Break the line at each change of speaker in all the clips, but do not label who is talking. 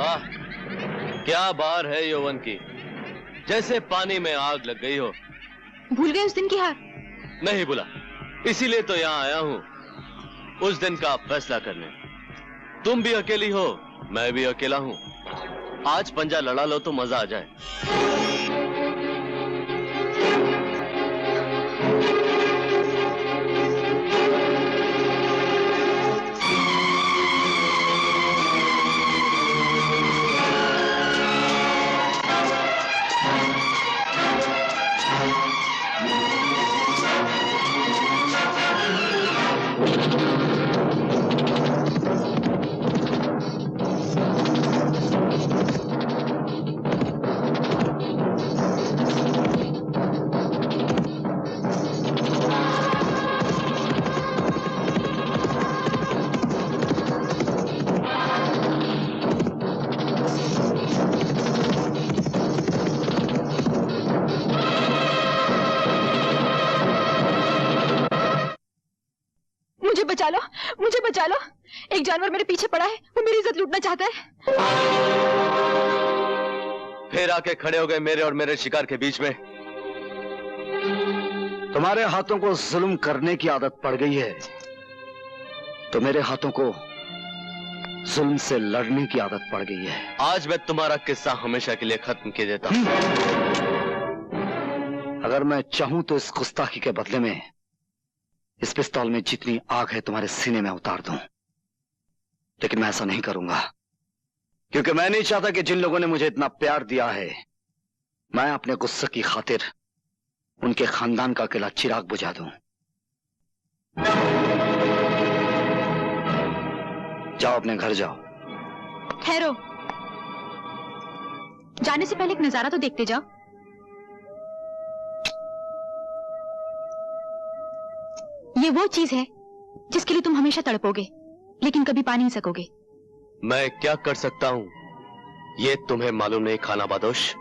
वाह, क्या बार है यौवन की, जैसे पानी में आग लग गई हो।
भूल गए उस दिन की हार?
नहीं भूला, इसीलिए तो यहाँ आया हूँ उस दिन का फैसला करने। तुम भी अकेली हो, मैं भी अकेला हूँ। आज पंजा लड़ा लो तो मजा आ जाए।
मुझे बचा लो। एक जानवर मेरे पीछे पड़ा है, वो मेरी इज्जत लूटना चाहता है।
फिर आके खड़े हो गए मेरे और मेरे शिकार के बीच में।
तुम्हारे हाथों को जुल्म करने की आदत पड़ गई है, तो मेरे हाथों को जुल्म से लड़ने की आदत पड़ गई है।
आज मैं तुम्हारा किस्सा हमेशा के लिए खत्म कर देता हूं।
अगर मैं चाहूं तो इस गुस्ताखी के बदले में इस पिस्तौल में जितनी आग है तुम्हारे सीने में उतार दूं, लेकिन मैं ऐसा नहीं करूंगा, क्योंकि मैं नहीं चाहता कि जिन लोगों ने मुझे इतना प्यार दिया है, मैं अपने गुस्से की खातिर उनके खानदान का अकेला चिराग बुझा दूं। जाओ, अपने घर जाओ।
ठहरो, जाने से पहले एक नजारा तो देखते जाओ। ये वो चीज है जिसके लिए तुम हमेशा तड़पोगे, लेकिन कभी पा नहीं सकोगे।
मैं क्या कर सकता हूं ये तुम्हें मालूम नहीं, खाना बादोश।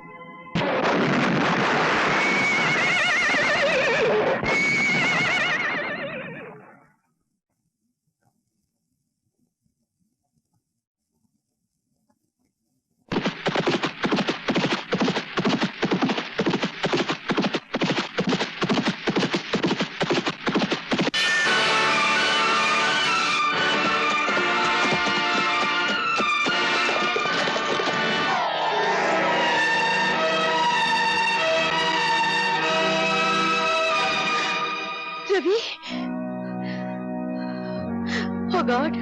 गॉड,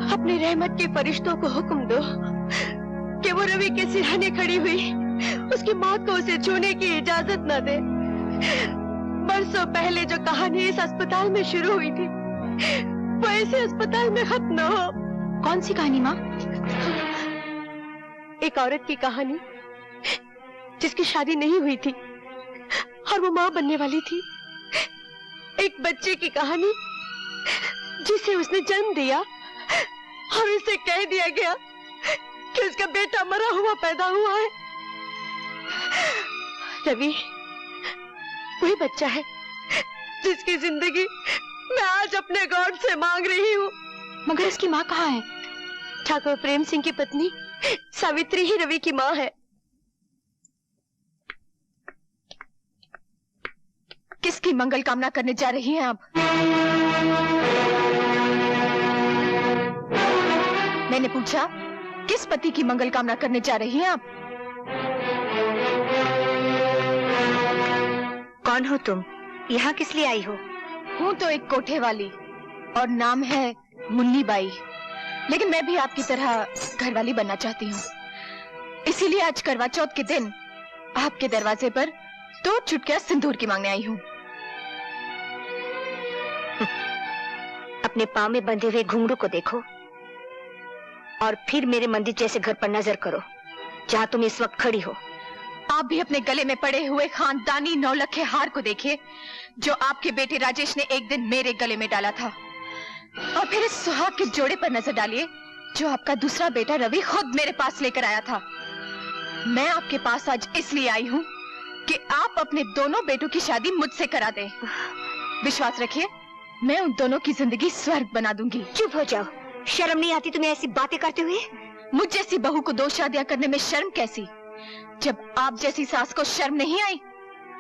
अपने रहमत के फरिश्तों को हुक्म दो कि वो रवि के सिरहाने खड़ी हुई उसकी मौत को उसे छूने की इजाजत न दे। बरसों पहले जो कहानी इस अस्पताल में शुरू हुई थी, वो ऐसे अस्पताल में खत्म न हो। कौन सी कहानी माँ? एक औरत की कहानी जिसकी शादी नहीं हुई थी और वो माँ बनने वाली थी। एक बच्चे की कहानी जिसे उसने जन्म दिया और उसे कह दिया गया कि उसका बेटा मरा हुआ पैदा हुआ है। रवि वही बच्चा है जिसकी जिंदगी मैं आज अपने गॉड से मांग रही हूँ। मगर उसकी माँ कहाँ है? ठाकुर प्रेम सिंह की पत्नी सावित्री ही रवि की माँ है। किसकी मंगल कामना करने जा रही हैं आप? मैंने पूछा, किस पति की मंगल कामना करने जा रही हैं आप?
कौन हो तुम? यहाँ किस लिए आई हो?
हूँ तो एक कोठे वाली और नाम है मुन्नी बाई, लेकिन मैं भी आपकी तरह घरवाली बनना चाहती हूँ। इसीलिए आज करवा चौथ के दिन आपके दरवाजे पर 2 चुटकियां सिंदूर की मांगने आई हूँ।
अपने पाँव में बंधे हुए घुंघरू को देखो और फिर मेरे मंदिर जैसे घर पर नजर करो जहाँ तुम इस वक्त खड़ी हो।
आप भी अपने गले में पड़े हुए खानदानी 9 लखे हार को देखिए जो आपके बेटे राजेश ने एक दिन मेरे गले में डाला था, और फिर इस सुहाग के जोड़े पर नजर डालिए जो आपका दूसरा बेटा रवि खुद मेरे पास लेकर आया था। मैं आपके पास आज इसलिए आई हूँ कि आप अपने दोनों बेटों की शादी मुझसे करा दें। विश्वास रखिए, मैं उन दोनों की जिंदगी स्वर्ग बना दूंगी।
चुप हो जाओ, शर्म नहीं आती तुम्हें ऐसी बातें करते हुए?
मुझ जैसी बहू को 2 शादियां करने में शर्म कैसी? जब आप जैसी सास को शर्म नहीं आई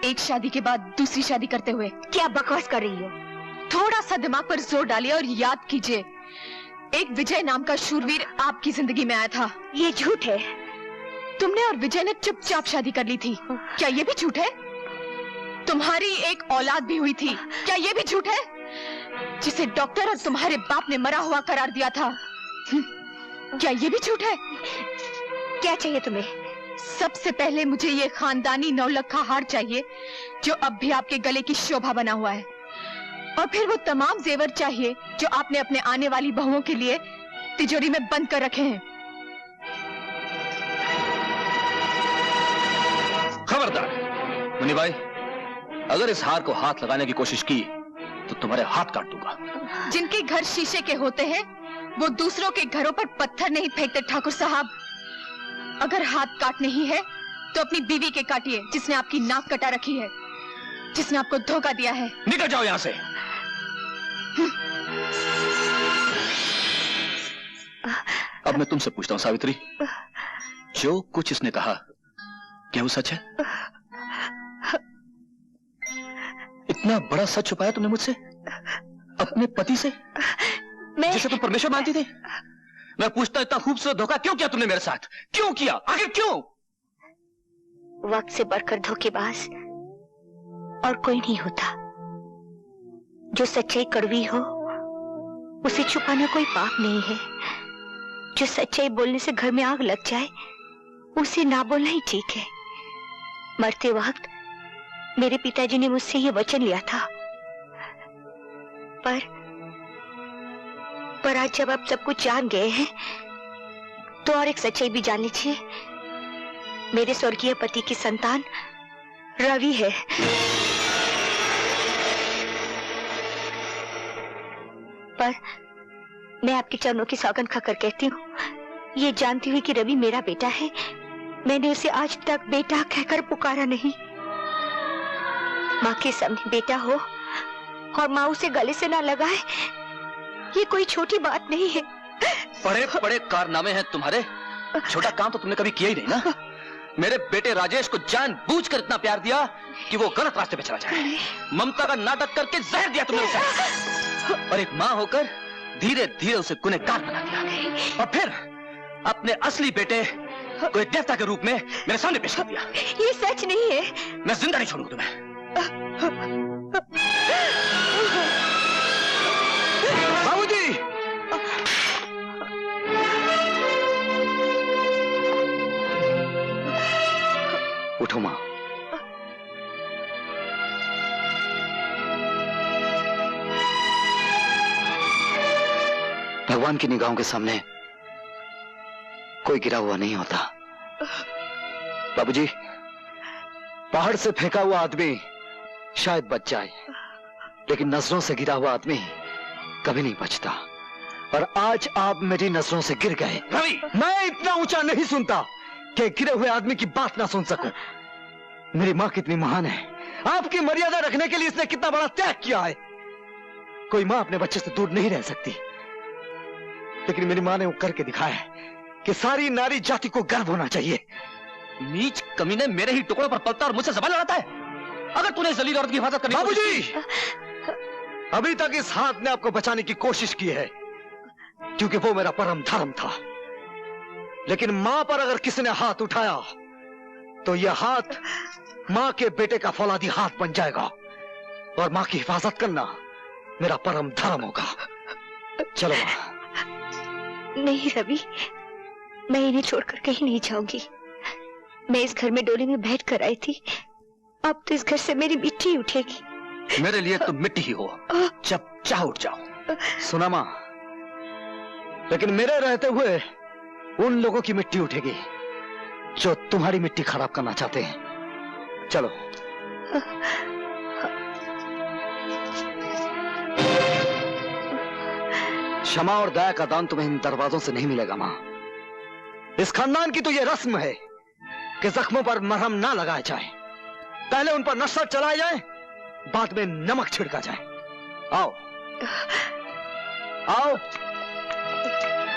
एक शादी के बाद दूसरी शादी करते हुए?
क्या बकवास कर रही हो?
थोड़ा सा दिमाग पर जोर डालिए और याद कीजिए, एक विजय नाम का शूरवीर आपकी जिंदगी में आया था।
ये झूठ है।
तुमने और विजय ने चुपचाप शादी कर ली थी, क्या ये भी झूठ है? तुम्हारी एक औलाद भी हुई थी, क्या ये भी झूठ है? जिसे डॉक्टर और तुम्हारे बाप ने मरा हुआ करार दिया था, क्या ये भी झूठ है?
क्या चाहिए तुम्हें?
सबसे पहले मुझे ये खानदानी 9 लखा हार चाहिए जो अब भी आपके गले की शोभा बना हुआ है, और फिर वो तमाम जेवर चाहिए जो आपने अपने आने वाली बहुओं के लिए तिजोरी में बंद कर रखे हैं।
खबरदार मुन्नी भाई, अगर इस हार को हाथ लगाने की कोशिश की तो तुम्हारे हाथ काट दूंगा।
जिनके घर शीशे के होते हैं वो दूसरों के घरों पर पत्थर नहीं फेंकते ठाकुर साहब। अगर हाथ काटने ही है तो अपनी बीवी के काटिए जिसने आपकी नाक कटा रखी है, जिसने आपको धोखा दिया है।
निकल जाओ यहां से। अब मैं तुमसे पूछता हूं सावित्री, जो कुछ इसने कहा क्या वो सच है? इतना बड़ा सच छुपाया तुमने मुझसे, अपने पति से, जिसे तुम परमेश्वर मानती थी? मैं पूछता, इतना खूबसूरत धोखा क्यों किया तुमने मेरे साथ? क्यों किया, आखिर क्यों?
वक्त से बढ़कर धोखेबाज और कोई नहीं होता। जो सच्चाई कड़वी हो उसे छुपाना कोई पाप नहीं है। जो सच्चाई बोलने से घर में आग लग जाए उसे ना बोलना ही ठीक है। मरते वक्त मेरे पिताजी ने मुझसे ये वचन लिया था, पर आज जब आप सब कुछ जान गए हैं तो और एक सच्चाई भी जान लीजिए। मेरे स्वर्गीय पति की संतान रवि है। पर मैं आपके चरणों की सौगंध खाकर कहती हूँ, ये जानती हुई कि रवि मेरा बेटा है, मैंने उसे आज तक बेटा कहकर पुकारा नहीं। माँ के सामने बेटा हो और माँ उसे गले से ना लगाए, ये कोई छोटी बात नहीं है।
बड़े बड़े कारनामे हैं तुम्हारे, छोटा काम तो तुमने कभी किया ही नहीं ना। मेरे बेटे राजेश को जानबूझकर इतना प्यार दिया कि वो गलत रास्ते पे चला जाए। ममता का नाटक करके जहर दिया तुमने उसे, और एक माँ होकर धीरे धीरे उसे गुनहगार बना दिया, और फिर अपने असली बेटे को एक देवता के रूप में मेरे सामने पेश कर दिया।
ये सच नहीं है।
मैं जिंदा नहीं छोड़ूंगा तुम्हें। बाबूजी! उठो मां। भगवान की निगाहों के सामने कोई गिरा हुआ नहीं होता। बाबूजी, पहाड़ से फेंका हुआ आदमी शायद बच जाए, लेकिन नजरों से गिरा हुआ आदमी कभी नहीं बचता। और आज आप मेरी नजरों से गिर गए। रवि, मैं इतना ऊंचा नहीं सुनता कि गिरे हुए आदमी की बात ना सुन सकूं। मेरी मां कितनी महान है, आपकी मर्यादा रखने के लिए इसने कितना बड़ा त्याग किया है। कोई मां अपने बच्चे से दूर नहीं रह सकती, लेकिन मेरी मां ने वो करके दिखाया है कि सारी नारी जाति को गर्व होना चाहिए। नीच कमीने मेरे ही टुकड़ों पर पलता और मुझसे सवाल लड़ाता है। अगर तूने जलील औरत की हिफाजत करनी, बाबूजी, अभी तक इस हाथ ने आपको बचाने की कोशिश की है, क्योंकि वो मेरा परम धर्म था। लेकिन मां पर अगर किसी ने हाथ उठाया तो यह हाथ मां के बेटे का फौलादी हाथ बन जाएगा, और मां की हिफाजत करना मेरा परम धर्म होगा। चलो मां।
नहीं रवि, मैं इन्हें छोड़कर कहीं नहीं जाऊंगी। मैं इस घर में डोली में बैठ कर आई थी, अब तो इस घर से मेरी मिट्टी उठेगी।
मेरे लिए तुम मिट्टी ही हो, जब चाह उठ जाओ। सुना मां, लेकिन मेरे रहते हुए उन लोगों की मिट्टी उठेगी जो तुम्हारी मिट्टी खराब करना चाहते हैं। चलो। क्षमा और दया का दान तुम्हें इन दरवाजों से नहीं मिलेगा मां। इस खानदान की तो यह रस्म है कि जख्मों पर मरहम ना लगाया जाए, पहले उन पर नशा चलाया जाए, बाद में नमक छिड़का जाए। आओ आओ।